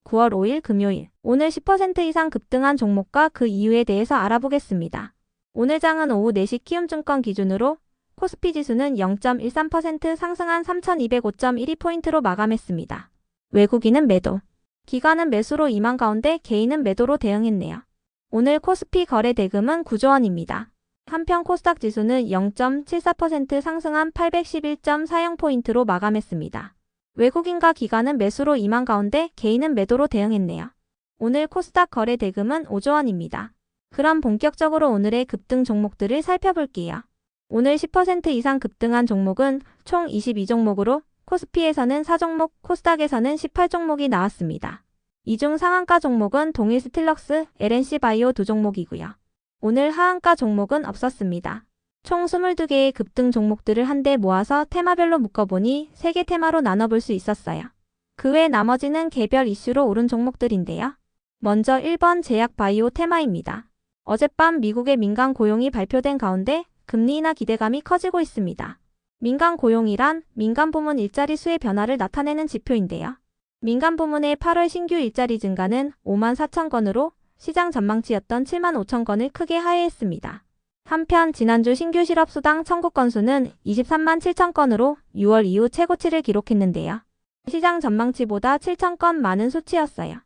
9월 5일 금요일. 오늘 10% 이상 급등한 종목과 그 이유에 대해서 알아보겠습니다. 오늘 장은 오후 4시 키움증권 기준으로 코스피 지수는 0.13% 상승한 3205.12포인트로 마감했습니다. 외국인은 매도, 기관은 매수로 임한 가운데 개인은 매도로 대응했네요. 오늘 코스피 거래 대금은 9조 원입니다. 한편 코스닥 지수는 0.74% 상승한 811.40포인트로 마감했습니다. 외국인과 기관은 매수로 임한 가운데 개인은 매도로 대응했네요. 오늘 코스닥 거래 대금은 5조 원입니다. 그럼 본격적으로 오늘의 급등 종목들을 살펴볼게요. 오늘 10% 이상 급등한 종목은 총 22종목으로 코스피에서는 4종목, 코스닥에서는 18종목이 나왔습니다. 이 중 상한가 종목은 동일스틸럭스, LNC바이오 2종목이고요. 오늘 하한가 종목은 없었습니다. 총 22개의 급등 종목들을 한데 모아서 테마별로 묶어보니 3개 테마로 나눠볼 수 있었어요. 그 외 나머지는 개별 이슈로 오른 종목들인데요. 먼저 1번 제약바이오 테마입니다. 어젯밤 미국의 민간 고용이 발표된 가운데 금리 인하 기대감이 커지고 있습니다. 민간 고용이란 민간 부문 일자리 수의 변화를 나타내는 지표인데요. 민간 부문의 8월 신규 일자리 증가는 5만 4천 건으로 시장 전망치였던 7만 5천 건을 크게 하회했습니다. 한편 지난주 신규 실업수당 청구 건수는 23만 7천 건으로 6월 이후 최고치를 기록했는데요. 시장 전망치보다 7천 건 많은 수치였어요.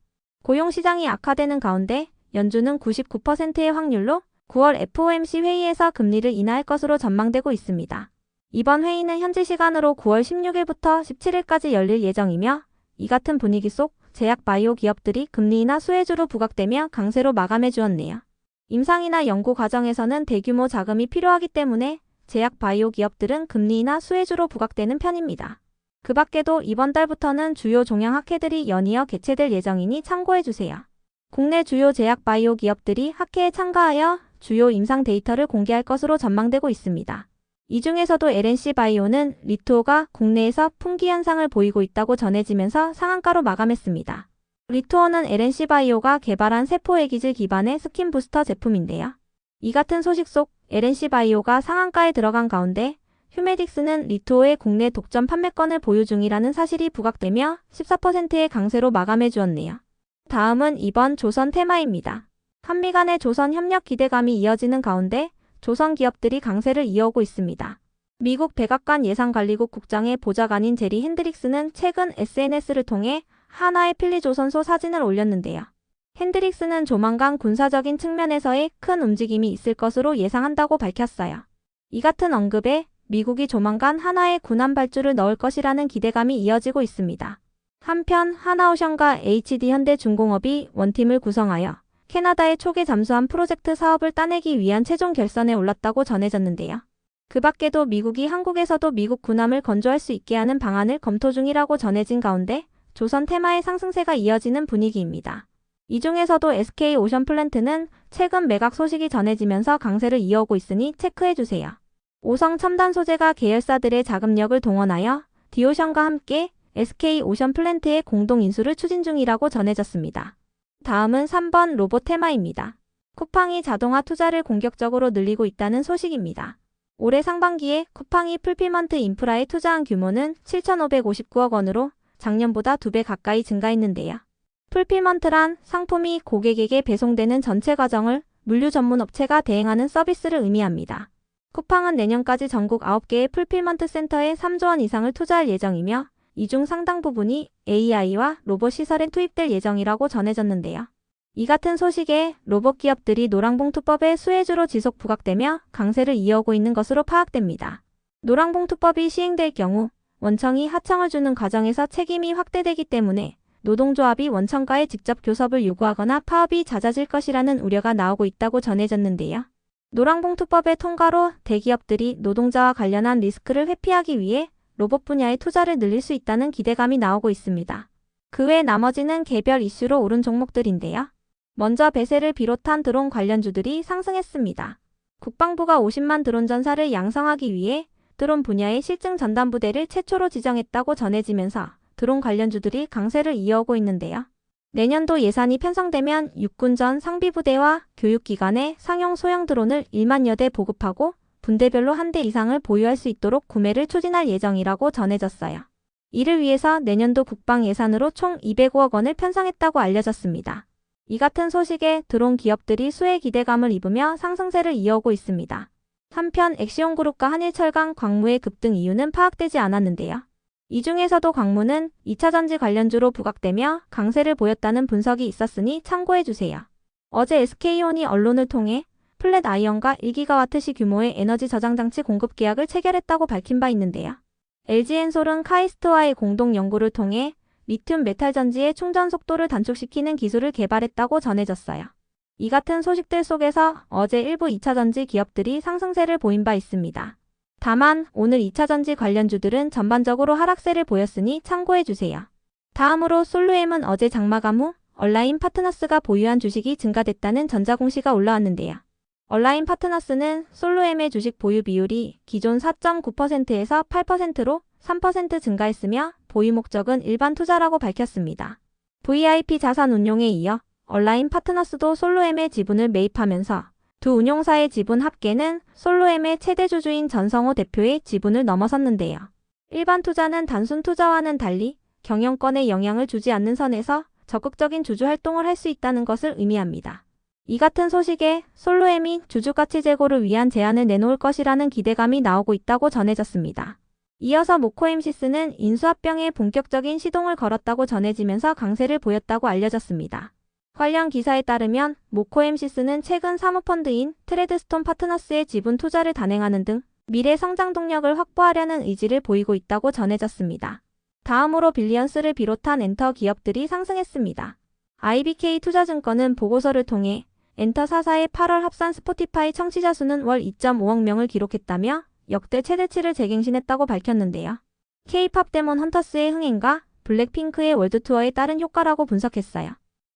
고용시장이 악화되는 가운데 연준은 99%의 확률로 9월 FOMC 회의에서 금리를 인하할 것으로 전망되고 있습니다. 이번 회의는 현지 시간으로 9월 16일부터 17일까지 열릴 예정이며 이 같은 분위기 속 제약바이오 기업들이 금리 인하 수혜주로 부각되며 강세로 마감해 주었네요. 임상이나 연구 과정에서는 대규모 자금이 필요하기 때문에 제약바이오 기업들은 금리 인하 수혜주로 부각되는 편입니다. 그 밖에도 이번 달부터는 주요 종양학회들이 연이어 개최될 예정이니 참고해주세요. 국내 주요 제약바이오 기업들이 학회에 참가하여 주요 임상 데이터를 공개할 것으로 전망되고 있습니다. 이 중에서도 LNC바이오는 리투오가 국내에서 품귀 현상을 보이고 있다고 전해지면서 상한가로 마감했습니다. 리투오는 LNC바이오가 개발한 세포애기질 기반의 스킨 부스터 제품인데요. 이 같은 소식 속 LNC바이오가 상한가에 들어간 가운데 휴메딕스는 리투오의 국내 독점 판매권을 보유 중이라는 사실이 부각되며 14%의 강세로 마감해 주었네요. 다음은 이번 조선 테마입니다. 한미 간의 조선 협력 기대감이 이어지는 가운데 조선 기업들이 강세를 이어오고 있습니다. 미국 백악관 예산관리국 국장의 보좌관인 제리 핸드릭스는 최근 SNS를 통해 하나의 필리조선소 사진을 올렸는데요. 핸드릭스는 조만간 군사적인 측면에서의 큰 움직임이 있을 것으로 예상한다고 밝혔어요. 이 같은 언급에 미국이 조만간 하나의 군함 발주를 넣을 것이라는 기대감이 이어지고 있습니다. 한편 하나오션과 HD현대중공업이 원팀을 구성하여 캐나다의 초계 잠수함 프로젝트 사업을 따내기 위한 최종 결선에 올랐다고 전해졌는데요. 그 밖에도 미국이 한국에서도 미국 군함을 건조할 수 있게 하는 방안을 검토 중이라고 전해진 가운데 조선 테마의 상승세가 이어지는 분위기입니다. 이 중에서도 SK오션플랜트는 최근 매각 소식이 전해지면서 강세를 이어오고 있으니 체크해주세요. 오성 첨단 소재가 계열사들의 자금력을 동원하여 디오션과 함께 SK오션플랜트의 공동 인수를 추진 중이라고 전해졌습니다. 다음은 3번 로봇 테마입니다. 쿠팡이 자동화 투자를 공격적으로 늘리고 있다는 소식입니다. 올해 상반기에 쿠팡이 풀피먼트 인프라에 투자한 규모는 7,559억 원으로 작년보다 2배 가까이 증가했는데요. 풀피먼트란 상품이 고객에게 배송되는 전체 과정을 물류 전문 업체가 대행하는 서비스를 의미합니다. 쿠팡은 내년까지 전국 9개의 풀피먼트 센터에 3조 원 이상을 투자할 예정이며 이 중 상당 부분이 AI와 로봇 시설에 투입될 예정이라고 전해졌는데요. 이 같은 소식에 로봇 기업들이 노랑봉투법의 수혜주로 지속 부각되며 강세를 이어오고 있는 것으로 파악됩니다. 노랑봉투법이 시행될 경우 원청이 하청을 주는 과정에서 책임이 확대되기 때문에 노동조합이 원청과의 직접 교섭을 요구하거나 파업이 잦아질 것이라는 우려가 나오고 있다고 전해졌는데요. 노랑봉투법의 통과로 대기업들이 노동자와 관련한 리스크를 회피하기 위해 로봇 분야의 투자를 늘릴 수 있다는 기대감이 나오고 있습니다. 그 외 나머지는 개별 이슈로 오른 종목들인데요. 먼저 배셀을 비롯한 드론 관련주들이 상승했습니다. 국방부가 50만 드론 전사를 양성하기 위해 드론 분야의 실증 전담부대를 최초로 지정했다고 전해지면서 드론 관련주들이 강세를 이어오고 있는데요. 내년도 예산이 편성되면 육군전 상비부대와 교육기관에 상용 소형 드론을 1만여 대 보급하고 분대별로 한 대 이상을 보유할 수 있도록 구매를 추진할 예정이라고 전해졌어요. 이를 위해서 내년도 국방 예산으로 총 205억 원을 편성했다고 알려졌습니다. 이 같은 소식에 드론 기업들이 수혜 기대감을 입으며 상승세를 이어오고 있습니다. 한편 엑시온그룹과 한일철강, 광무의 급등 이유는 파악되지 않았는데요. 이 중에서도 광무는 2차전지 관련주로 부각되며 강세를 보였다는 분석이 있었으니 참고해주세요. 어제 SK온이 언론을 통해 플랫아이언과 1기가와트시 규모의 에너지 저장장치 공급 계약을 체결했다고 밝힌 바 있는데요. LG엔솔은 카이스트와의 공동 연구를 통해 리튬 메탈 전지의 충전 속도를 단축시키는 기술을 개발했다고 전해졌어요. 이 같은 소식들 속에서 어제 일부 2차전지 기업들이 상승세를 보인 바 있습니다. 다만 오늘 2차전지 관련주들은 전반적으로 하락세를 보였으니 참고해주세요. 다음으로 솔루엠은 어제 장마감 후 얼라인 파트너스가 보유한 주식이 증가됐다는 전자공시가 올라왔는데요. 얼라인 파트너스는 솔루엠의 주식 보유 비율이 기존 4.9%에서 8%로 3% 증가했으며 보유 목적은 일반 투자라고 밝혔습니다. VIP 자산 운용에 이어 얼라인 파트너스도 솔루엠의 지분을 매입하면서 두 운용사의 지분 합계는 솔루엠의 최대 주주인 전성호 대표의 지분을 넘어섰는데요. 일반 투자는 단순 투자와는 달리 경영권에 영향을 주지 않는 선에서 적극적인 주주 활동을 할 수 있다는 것을 의미합니다. 이 같은 소식에 솔루엠이 주주가치 제고를 위한 제안을 내놓을 것이라는 기대감이 나오고 있다고 전해졌습니다. 이어서 모코엠시스는 인수합병에 본격적인 시동을 걸었다고 전해지면서 강세를 보였다고 알려졌습니다. 관련 기사에 따르면 모코엠시스는 최근 사모펀드인 트레드스톤 파트너스의 지분 투자를 단행하는 등 미래 성장 동력을 확보하려는 의지를 보이고 있다고 전해졌습니다. 다음으로 빌리언스를 비롯한 엔터 기업들이 상승했습니다. IBK 투자증권은 보고서를 통해 엔터 4사의 8월 합산 스포티파이 청취자 수는 월 2.5억 명을 기록했다며 역대 최대치를 재갱신했다고 밝혔는데요. K-팝 데몬 헌터스의 흥행과 블랙핑크의 월드투어에 따른 효과라고 분석했어요.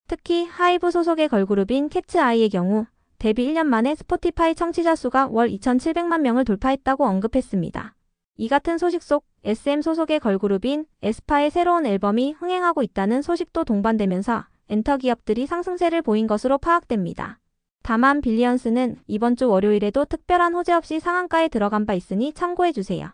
특히 하이브 소속의 걸그룹인 캐츠아이의 경우 데뷔 1년 만에 스포티파이 청취자 수가 월 2,700만 명을 돌파했다고 언급했습니다. 이 같은 소식 속 SM 소속의 걸그룹인 에스파의 새로운 앨범이 흥행하고 있다는 소식도 동반되면서 엔터 기업들이 상승세를 보인 것으로 파악됩니다. 다만 빌리언스는 이번 주 월요일에도 특별한 호재 없이 상한가에 들어간 바 있으니 참고해주세요.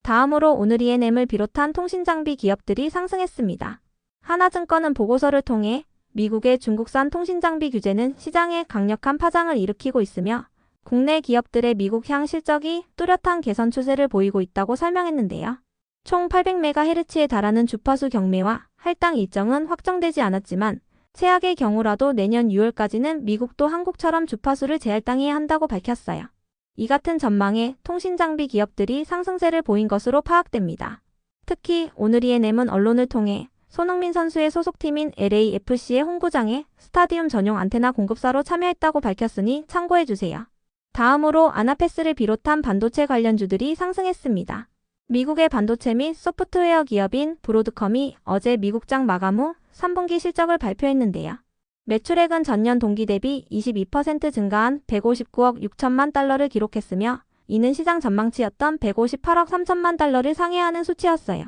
다음으로 오늘 E&M을 비롯한 통신장비 기업들이 상승했습니다. 하나증권은 보고서를 통해 미국의 중국산 통신장비 규제는 시장에 강력한 파장을 일으키고 있으며 국내 기업들의 미국향 실적이 뚜렷한 개선 추세를 보이고 있다고 설명했는데요. 총 800MHz에 달하는 주파수 경매와 할당 일정은 확정되지 않았지만 최악의 경우라도 내년 6월까지는 미국도 한국처럼 주파수를 재할당해야 한다고 밝혔어요. 이 같은 전망에 통신장비 기업들이 상승세를 보인 것으로 파악됩니다. 특히 오늘 E&M은 언론을 통해 손흥민 선수의 소속팀인 LAFC의 홍구장에 스타디움 전용 안테나 공급사로 참여했다고 밝혔으니 참고해주세요. 다음으로 아나패스를 비롯한 반도체 관련주들이 상승했습니다. 미국의 반도체 및 소프트웨어 기업인 브로드컴이 어제 미국장 마감 후 3분기 실적을 발표했는데요. 매출액은 전년 동기 대비 22% 증가한 159억 6천만 달러를 기록했으며 이는 시장 전망치였던 158억 3천만 달러를 상회하는 수치였어요.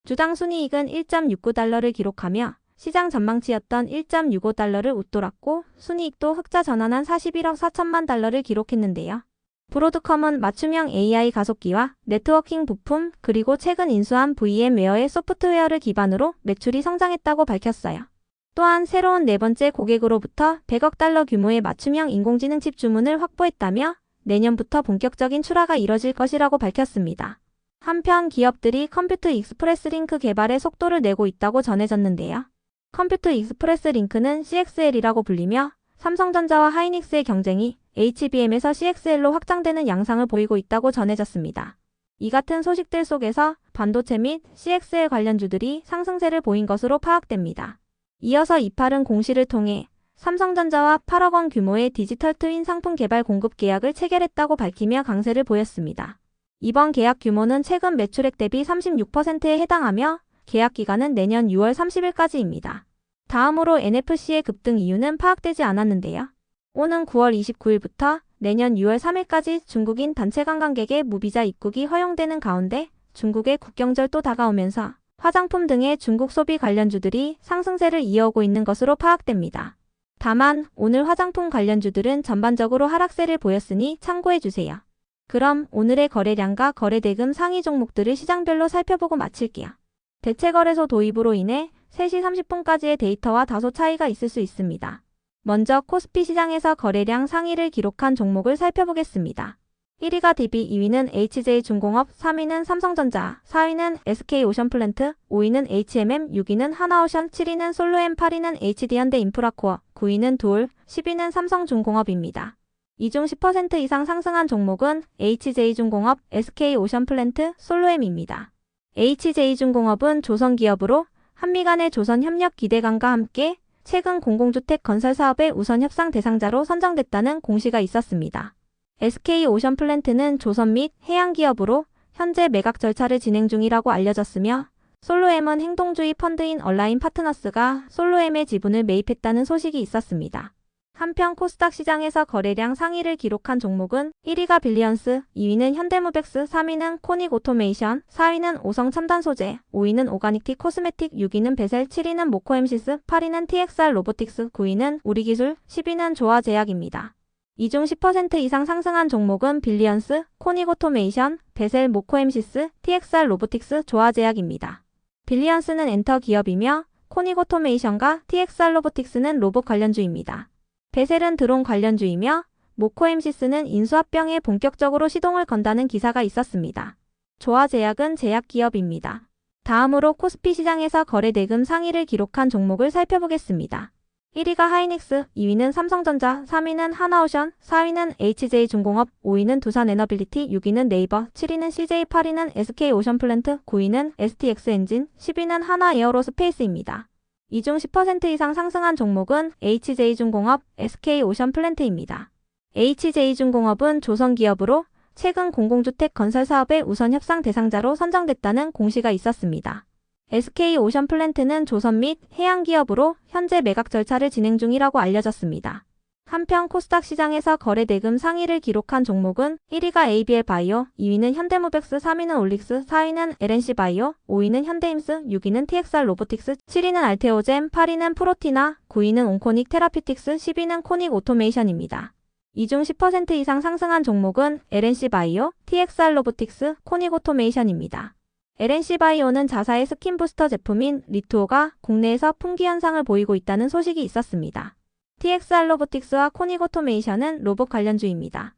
주당 순이익은 1.69달러를 기록하며 시장 전망치였던 1.65달러를 웃돌았고 순이익도 흑자 전환한 41억 4천만 달러를 기록했는데요. 브로드컴은 맞춤형 AI 가속기와 네트워킹 부품 그리고 최근 인수한 VM웨어의 소프트웨어를 기반으로 매출이 성장했다고 밝혔어요. 또한 새로운 네 번째 고객으로부터 100억 달러 규모의 맞춤형 인공지능 칩 주문을 확보했다며 내년부터 본격적인 출하가 이뤄질 것이라고 밝혔습니다. 한편 기업들이 컴퓨터 익스프레스 링크 개발에 속도를 내고 있다고 전해졌는데요. 컴퓨터 익스프레스 링크는 CXL이라고 불리며 삼성전자와 하이닉스의 경쟁이 HBM에서 CXL로 확장되는 양상을 보이고 있다고 전해졌습니다. 이 같은 소식들 속에서 반도체 및 CXL 관련주들이 상승세를 보인 것으로 파악됩니다. 이어서 이팔은 공시를 통해 삼성전자와 8억 원 규모의 디지털 트윈 상품 개발 공급 계약을 체결했다고 밝히며 강세를 보였습니다. 이번 계약 규모는 최근 매출액 대비 36%에 해당하며 계약 기간은 내년 6월 30일까지입니다. 다음으로 NFC의 급등 이유는 파악되지 않았는데요. 오는 9월 29일부터 내년 6월 3일까지 중국인 단체 관광객의 무비자 입국이 허용되는 가운데 중국의 국경절도 다가오면서 화장품 등의 중국 소비 관련주들이 상승세를 이어오고 있는 것으로 파악됩니다. 다만 오늘 화장품 관련주들은 전반적으로 하락세를 보였으니 참고해주세요. 그럼 오늘의 거래량과 거래대금 상위 종목들을 시장별로 살펴보고 마칠게요. 대체거래소 도입으로 인해 3시 30분까지의 데이터와 다소 차이가 있을 수 있습니다. 먼저 코스피 시장에서 거래량 상위를 기록한 종목을 살펴보겠습니다. 1위가 DB, 2위는 HJ중공업, 3위는 삼성전자, 4위는 SK오션플랜트, 5위는 HMM, 6위는 하나오션, 7위는 솔로엠, 8위는 HD현대인프라코어, 9위는 두올, 10위는 삼성중공업입니다. 이 중 10% 이상 상승한 종목은 HJ중공업, SK오션플랜트, 솔로엠입니다. HJ중공업은 조선기업으로 한미 간의 조선협력 기대감과 함께 최근 공공주택 건설 사업의 우선 협상 대상자로 선정됐다는 공시가 있었습니다. SK오션플랜트는 조선 및 해양기업으로 현재 매각 절차를 진행 중이라고 알려졌으며 솔로엠은 행동주의 펀드인 얼라인 파트너스가 솔로엠의 지분을 매입했다는 소식이 있었습니다. 한편 코스닥 시장에서 거래량 상위를 기록한 종목은 1위가 빌리언스, 2위는 현대무벡스, 3위는 코닉오토메이션, 4위는 오성첨단소재, 5위는 오가닉티 코스메틱, 6위는 베셀, 7위는 모코엠시스, 8위는 TXR 로보틱스, 9위는 우리기술, 10위는 조화제약입니다. 이 중 10% 이상 상승한 종목은 빌리언스, 코닉오토메이션, 베셀, 모코엠시스, TXR 로보틱스, 조화제약입니다. 빌리언스는 엔터 기업이며 코닉오토메이션과 TXR 로보틱스는 로봇 관련주입니다. 베셀은 드론 관련주이며 모코엠시스는 인수합병에 본격적으로 시동을 건다는 기사가 있었습니다. 조화제약은 제약기업입니다. 다음으로 코스피 시장에서 거래대금 상위를 기록한 종목을 살펴보겠습니다. 1위가 하이닉스, 2위는 삼성전자, 3위는 하나오션, 4위는 HJ중공업, 5위는 두산에너빌리티, 6위는 네이버, 7위는 CJ, 8위는 SK오션플랜트, 9위는 STX엔진, 10위는 하나에어로스페이스입니다. 이 중 10% 이상 상승한 종목은 HJ중공업, SK오션플랜트입니다. HJ중공업은 조선기업으로 최근 공공주택 건설 사업의 우선 협상 대상자로 선정됐다는 공시가 있었습니다. SK오션플랜트는 조선 및 해양기업으로 현재 매각 절차를 진행 중이라고 알려졌습니다. 한편 코스닥 시장에서 거래대금 상위를 기록한 종목은 1위가 ABL바이오, 2위는 현대무벡스, 3위는 올릭스, 4위는 LNC바이오, 5위는 현대임스, 6위는 TXR 로보틱스, 7위는 알테오젠, 8위는 프로티나, 9위는 온코닉 테라퓨틱스, 10위는 코닉 오토메이션입니다. 이 중 10% 이상 상승한 종목은 LNC바이오, TXR 로보틱스, 코닉 오토메이션입니다. LNC바이오는 자사의 스킨 부스터 제품인 리투오가 국내에서 품귀 현상을 보이고 있다는 소식이 있었습니다. TXR 로보틱스와 코닉 오토메이션은 로봇 관련주입니다.